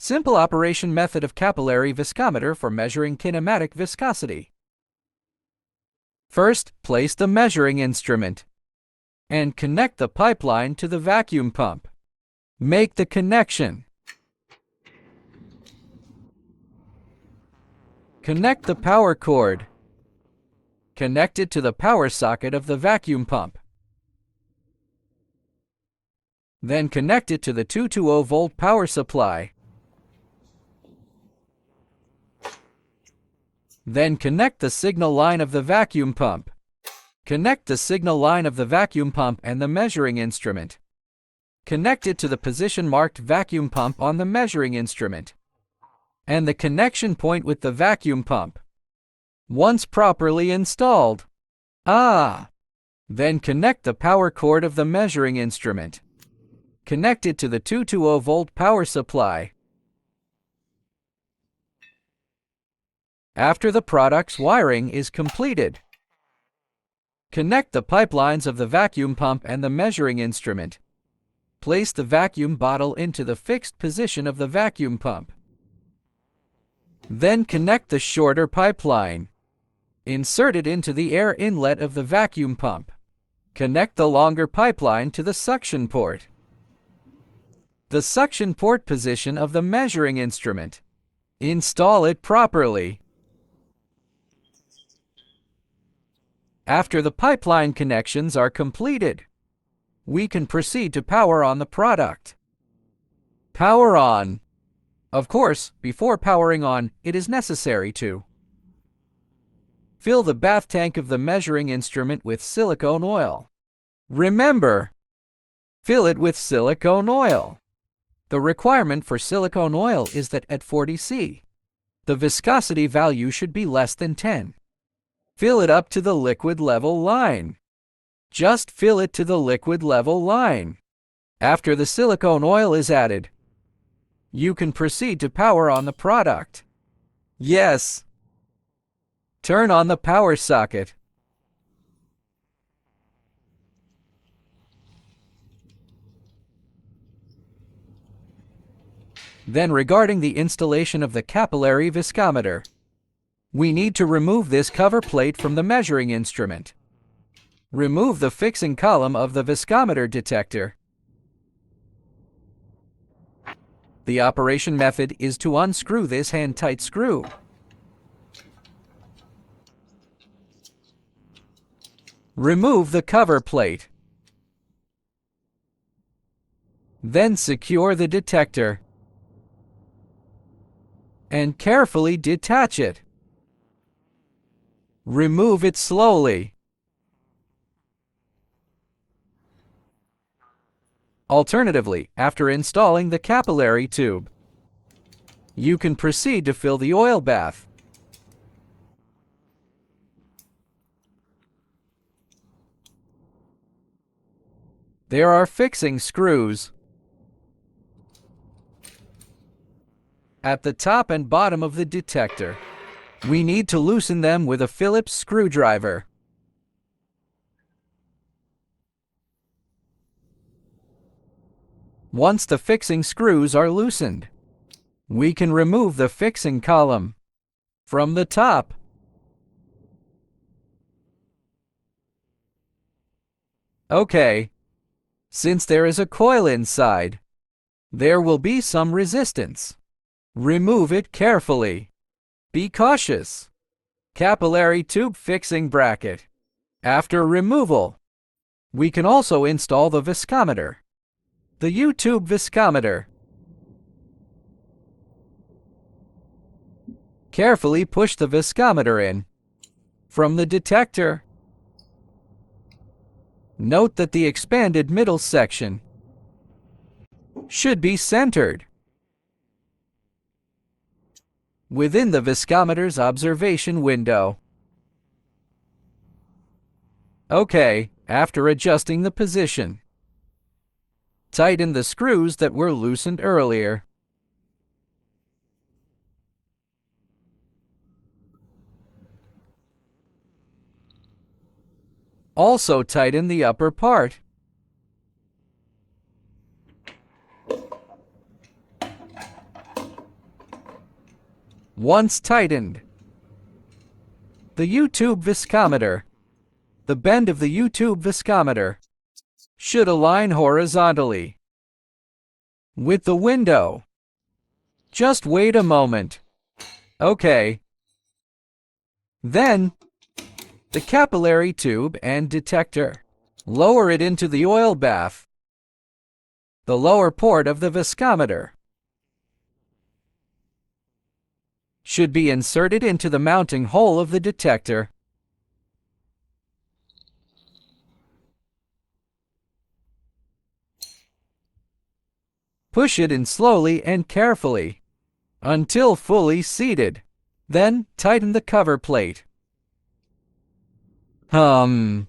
Simple operation method of capillary viscometer for measuring kinematic viscosity. First, place the measuring instrument and connect the pipeline to the vacuum pump. Make the connection. Connect the power cord. Connect it to the power socket of the vacuum pump. Then connect it to the 220-volt power supply. Then connect the signal line of the vacuum pump. Connect the signal line of the vacuum pump and the measuring instrument. Connect it to the position marked vacuum pump on the measuring instrument and the connection point with the vacuum pump. Once properly installed, then connect the power cord of the measuring instrument. Connect it to the 220-volt power supply. After the product's wiring is completed, connect the pipelines of the vacuum pump and the measuring instrument. Place the vacuum bottle into the fixed position of the vacuum pump. Then connect the shorter pipeline. Insert it into the air inlet of the vacuum pump. Connect the longer pipeline to the suction port. The suction port position of the measuring instrument. Install it properly. After the pipeline connections are completed, we can proceed to power on the product. Power on. Of course, before powering on, it is necessary to fill the bath tank of the measuring instrument with silicone oil. Remember, fill it with silicone oil. The requirement for silicone oil is that at 40 C, the viscosity value should be less than 10. Fill it up to the liquid level line. Just fill it to the liquid level line. After the silicone oil is added, you can proceed to power on the product. Yes. Turn on the power socket. Then regarding the installation of the capillary viscometer, we need to remove this cover plate from the measuring instrument. Remove the fixing column of the viscometer detector. The operation method is to unscrew this hand-tight screw. Remove the cover plate. Then secure the detector and carefully detach it. Remove it slowly. Alternatively, after installing the capillary tube, you can proceed to fill the oil bath. There are fixing screws at the top and bottom of the detector. We need to loosen them with a Phillips screwdriver. Once the fixing screws are loosened, we can remove the fixing column from the top. Okay. Since there is a coil inside, there will be some resistance. Remove it carefully. Be cautious. Capillary tube fixing bracket. After removal, we can also install the viscometer. The U-tube viscometer. Carefully push the viscometer in from the detector. Note that the expanded middle section should be centered within the viscometer's observation window. Okay, after adjusting the position, tighten the screws that were loosened earlier. Also tighten the upper part. Once tightened, the U-tube viscometer. The bend of the U-tube viscometer should align horizontally with the window. Just wait a moment. Okay. Then, the capillary tube and detector. Lower it into the oil bath, the lower port of the viscometer should be inserted into the mounting hole of the detector. Push it in slowly and carefully until fully seated. Then tighten the cover plate. First,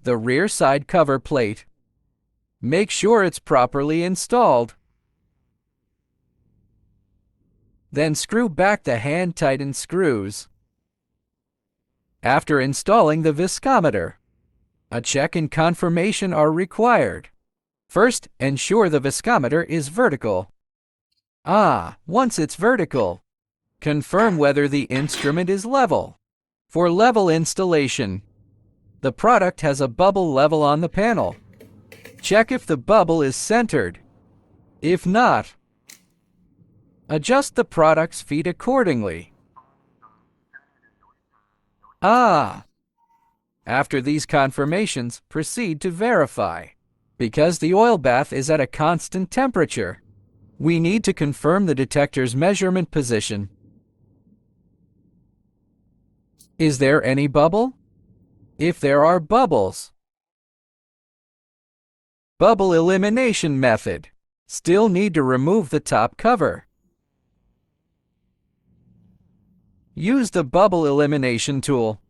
the rear side cover plate. Make sure it's properly installed. Then screw back the hand-tightened screws. After installing the viscometer, a check and confirmation are required. First, ensure the viscometer is vertical. Once it's vertical, confirm whether the instrument is level. For level installation, the product has a bubble level on the panel. Check if the bubble is centered. If not, adjust the product's feet accordingly. After these confirmations, proceed to verify. Because the oil bath is at a constant temperature, we need to confirm the detector's measurement position. Is there any bubble? If there are bubbles, bubble elimination method. Still need to remove the top cover. Use the bubble elimination tool.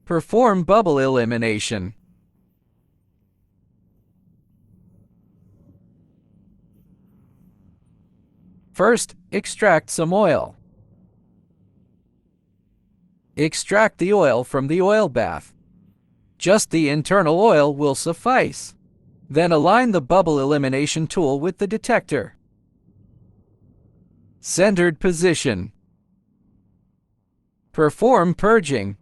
Perform bubble elimination. First, extract some oil. Extract the oil from the oil bath. Just the internal oil will suffice. Then align the bubble elimination tool with the detector. Centered position. Perform purging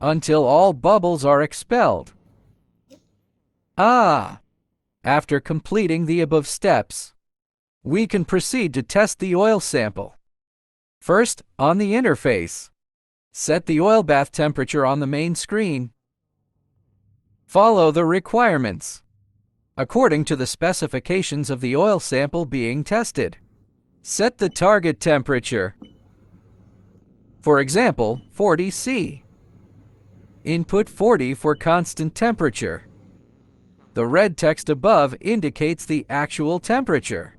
until all bubbles are expelled. After completing the above steps, we can proceed to test the oil sample. First, on the interface, set the oil bath temperature on the main screen. Follow the requirements according to the specifications of the oil sample being tested. Set the target temperature. For example, 40 C. Input 40 for constant temperature. The red text above indicates the actual temperature.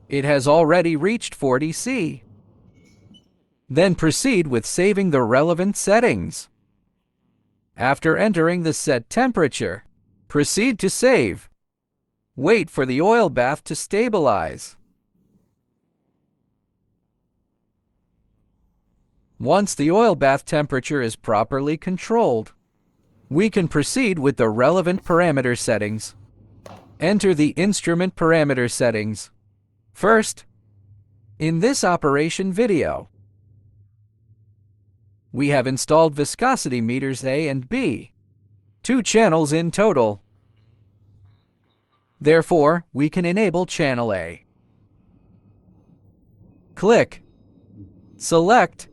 It has already reached 40 C. Then proceed with saving the relevant settings. After entering the set temperature, proceed to save. Wait for the oil bath to stabilize. Once the oil bath temperature is properly controlled, we can proceed with the relevant parameter settings. Enter the instrument parameter settings. First, in this operation video, we have installed viscosity meters A and B, 2 channels in total. Therefore, we can enable channel A. Click, select,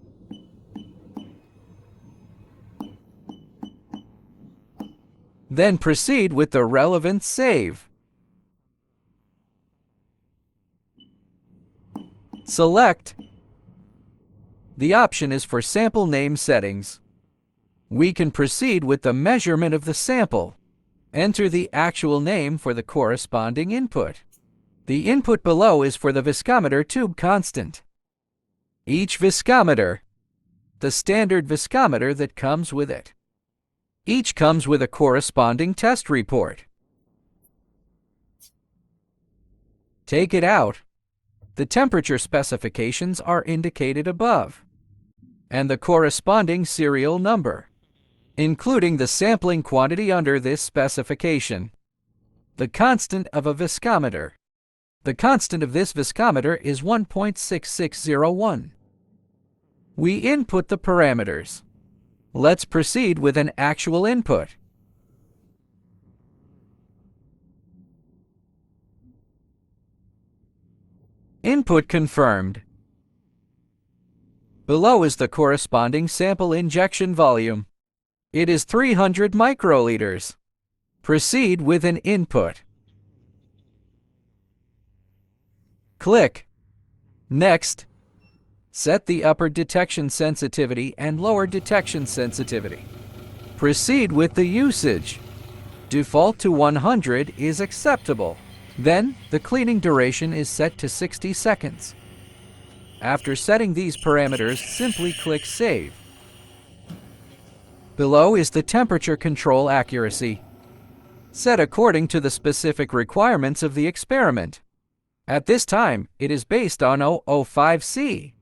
then proceed with the relevant save. Select. The option is for sample name settings. We can proceed with the measurement of the sample. Enter the actual name for the corresponding input. The input below is for the viscometer tube constant. Each viscometer, the standard viscometer that comes with it. Each comes with a corresponding test report. Take it out. The temperature specifications are indicated above, and the corresponding serial number, including the sampling quantity under this specification. The constant of a viscometer The constant of this viscometer is 1.6601. We input the parameters. Let's proceed with an actual input. Input confirmed. Below is the corresponding sample injection volume. It is 300 microliters. Proceed with an input. Click Next. Set the upper detection sensitivity and lower detection sensitivity. Proceed with the usage. Default to 100 is acceptable. Then, the cleaning duration is set to 60 seconds. After setting these parameters, simply click Save. Below is the temperature control accuracy, set according to the specific requirements of the experiment. At this time, it is based on 005C.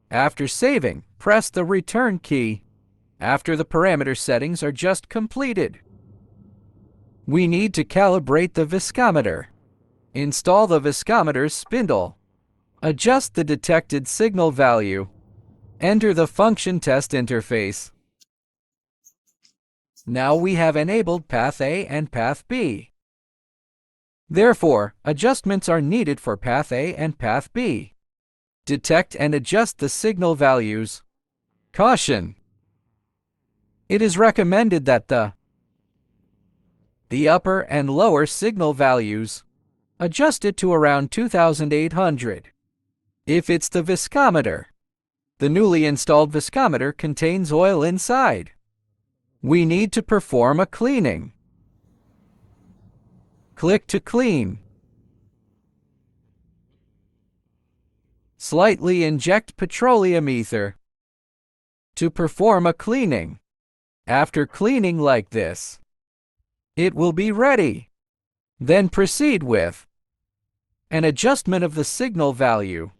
After saving, press the Return key. After the parameter settings are just completed, we need to calibrate the viscometer. Install the viscometer's spindle. Adjust the detected signal value. Enter the function test interface. Now we have enabled Path A and Path B. Therefore, adjustments are needed for Path A and Path B. Detect and adjust the signal values. Caution! It is recommended that the upper and lower signal values adjusted to around 2800. If it's the viscometer, the newly installed viscometer contains oil inside. We need to perform a cleaning. Click to clean. Slightly inject petroleum ether to perform a cleaning. After cleaning like this, it will be ready. Then proceed with an adjustment of the signal value.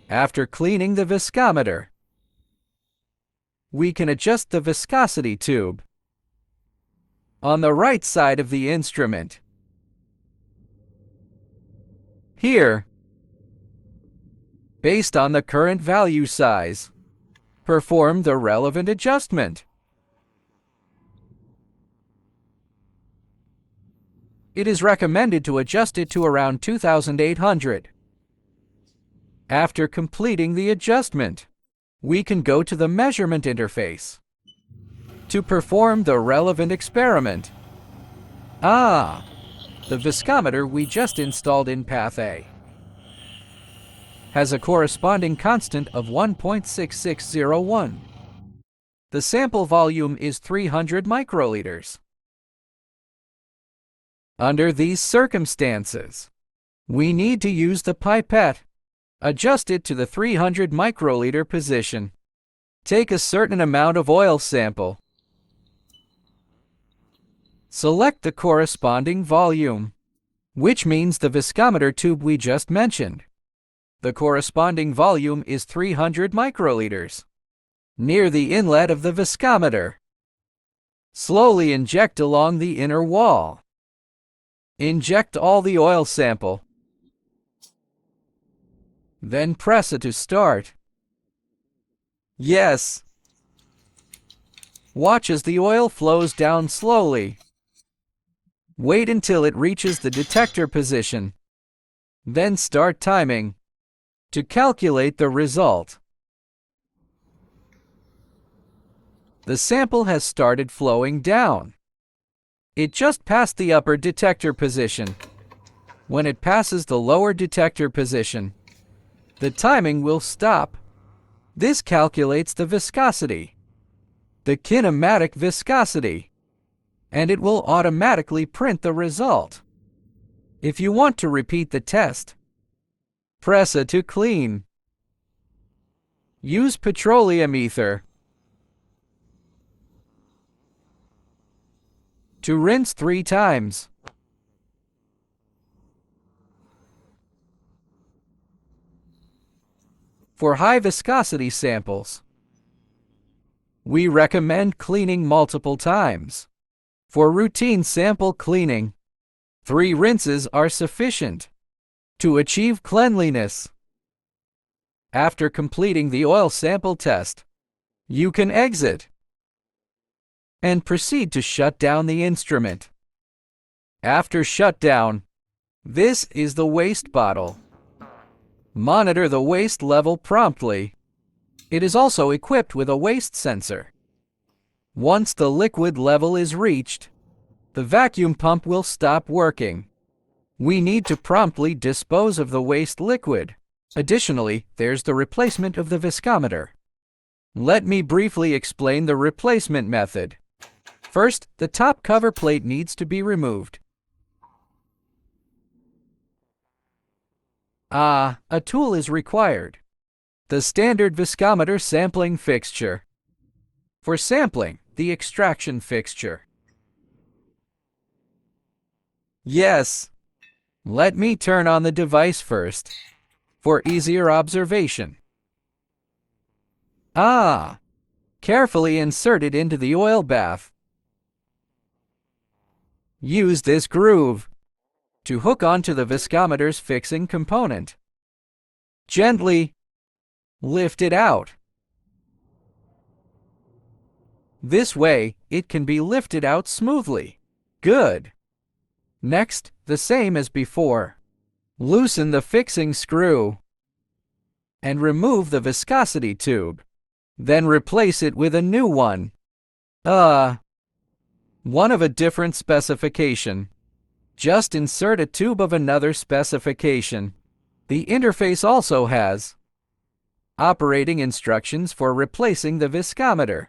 After cleaning the viscometer, we can adjust the viscosity tube on the right side of the instrument. Here, based on the current value size, perform the relevant adjustment. It is recommended to adjust it to around 2800. After completing the adjustment, we can go to the measurement interface to perform the relevant experiment. The viscometer we just installed in Path A has a corresponding constant of 1.6601. The sample volume is 300 microliters. Under these circumstances, we need to use the pipette. Adjust it to the 300 microliter position. Take a certain amount of oil sample. Select the corresponding volume, which means the viscometer tube we just mentioned. The corresponding volume is 300 microliters. Near the inlet of the viscometer, slowly inject along the inner wall. Inject all the oil sample. Then press it to start. Yes. Watch as the oil flows down slowly. Wait until it reaches the detector position. Then start timing to calculate the result. The sample has started flowing down. It just passed the upper detector position. When it passes the lower detector position, the timing will stop. This calculates the viscosity, the kinematic viscosity, and it will automatically print the result. If you want to repeat the test, press A to clean. Use petroleum ether to rinse 3 times. For high viscosity samples, we recommend cleaning multiple times. For routine sample cleaning, 3 rinses are sufficient to achieve cleanliness. After completing the oil sample test, you can exit and proceed to shut down the instrument. After shutdown, this is the waste bottle. Monitor the waste level promptly. It is also equipped with a waste sensor. Once the liquid level is reached, the vacuum pump will stop working. We need to promptly dispose of the waste liquid. Additionally, there's the replacement of the viscometer. Let me briefly explain the replacement method. First, the top cover plate needs to be removed. A tool is required. The standard viscometer sampling fixture. For sampling, the extraction fixture. Yes. Let me turn on the device first, for easier observation. Carefully insert it into the oil bath. Use this groove to hook onto the viscometer's fixing component. Gently lift it out. This way, it can be lifted out smoothly. Good. Next, the same as before. Loosen the fixing screw and remove the viscosity tube. Then replace it with a new one. One of a different specification. Just insert a tube of another specification. The interface also has operating instructions for replacing the viscometer.